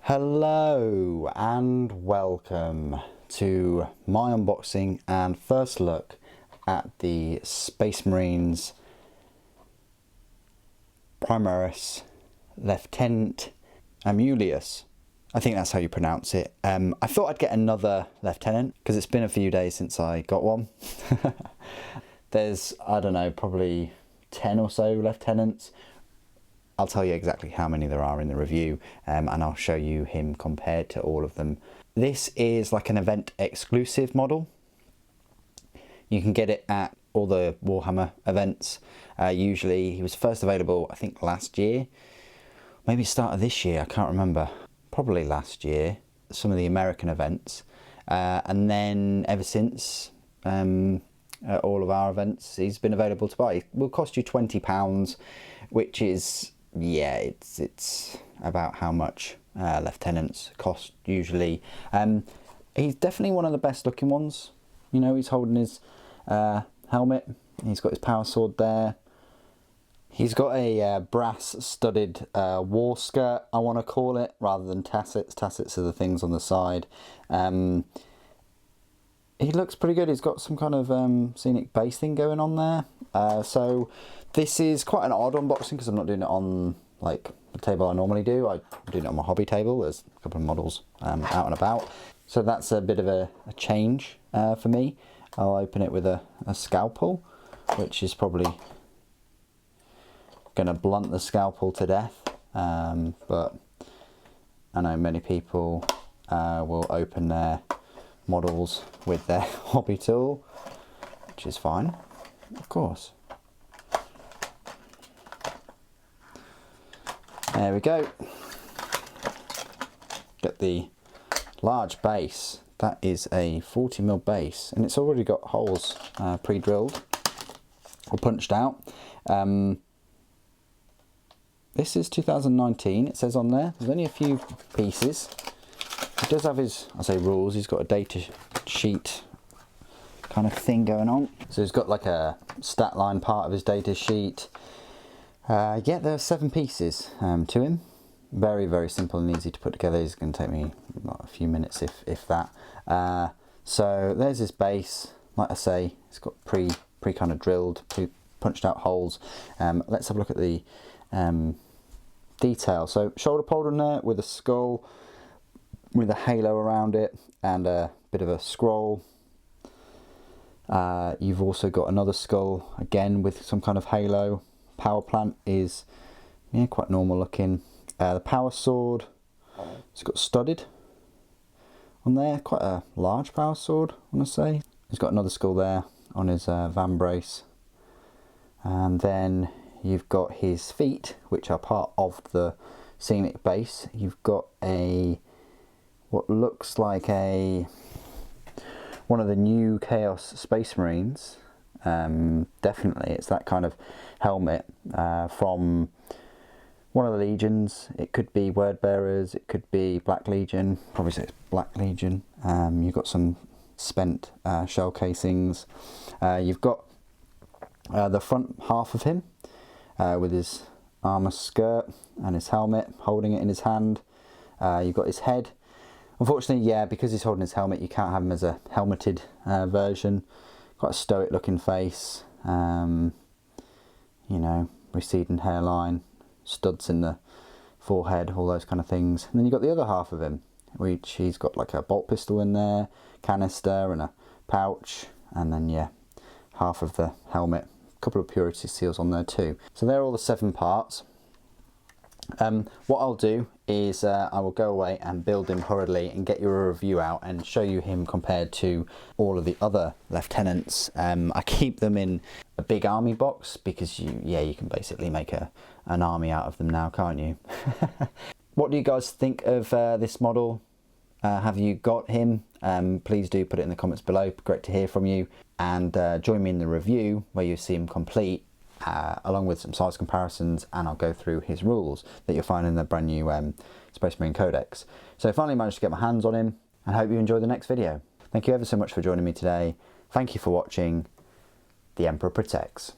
Hello and welcome to my unboxing and first look at the Space Marines Primaris Lieutenant Amulius. I think that's how you pronounce it. I thought I'd get another lieutenant because it's been a few days since I got one. There's, I don't know, probably 10 or so lieutenants. I'll tell you exactly how many there are in the review, and I'll show you him compared to all of them. This is like an event exclusive model. You can get it at all the Warhammer events. Usually he was first available, I think last year, maybe start of this year, I can't remember. Probably last year, some of the American events. And then ever since, at all of our events, he's been available to buy. It will cost you £20, which is, yeah, it's about how much lieutenants cost usually. He's definitely one of the best looking ones. You know, he's holding his helmet, he's got his power sword there. He's got a brass studded war skirt, I want to call it, rather than tassets. Tassets are the things on the side. He looks pretty good. He's got some kind of scenic base thing going on there. So this is quite an odd unboxing because I'm not doing it on like the table I normally do. I'm doing it on my hobby table. There's a couple of models out and about. So that's a bit of a change for me. I'll open it with a scalpel, which is probably going to blunt the scalpel to death. But I know many people will open their models with their hobby tool, which is fine, of course. There we go. Get the large base. That is a 40mm base, and it's already got holes pre-drilled or punched out. This is 2019, it says on there. There's only a few pieces. He does have his, I say rules, he's got a data sheet kind of thing going on. So he's got like a stat line part of his data sheet. Yeah, there are 7 pieces to him. Very, very simple and easy to put together. It's going to take me a few minutes, if that. So there's his base. Like I say, it's got pre kind of drilled, punched out holes. Let's have a look at the detail. So shoulder pauldron there with a skull, with a halo around it and a bit of a scroll. You've also got another skull again with some kind of halo. Power plant is, yeah, quite normal looking. The power sword, it's got studded on there, quite a large power sword, I want to say. He's got another skull there on his van brace, and then you've got his feet, which are part of the scenic base. You've got a what looks like one of the new Chaos Space Marines. Definitely, it's that kind of helmet from one of the legions. It could be Word Bearers, it could be Black Legion. Probably say it's Black Legion. You've got some spent shell casings. You've got the front half of him with his armor skirt and his helmet, holding it in his hand. You've got his head. Unfortunately, yeah, because he's holding his helmet, you can't have him as a helmeted version. Quite a stoic looking face, you know, receding hairline, studs in the forehead, all those kind of things. And then you've got the other half of him, which he's got like a bolt pistol in there, canister and a pouch, and then, yeah, half of the helmet. A couple of purity seals on there too. So they're all the 7 parts. What I'll do is I will go away and build him hurriedly and get you a review out and show you him compared to all of the other lieutenants. I keep them in a big army box because you can basically make an army out of them now, can't you? What do you guys think of this model? Have you got him? Please do put it in the comments below. Great to hear from you. And join me in the review where you see him complete, along with some size comparisons, and I'll go through his rules that you'll find in the brand new Space Marine Codex. So I finally managed to get my hands on him, and hope you enjoy the next video. Thank you ever so much for joining me today. Thank you for watching. The Emperor protects.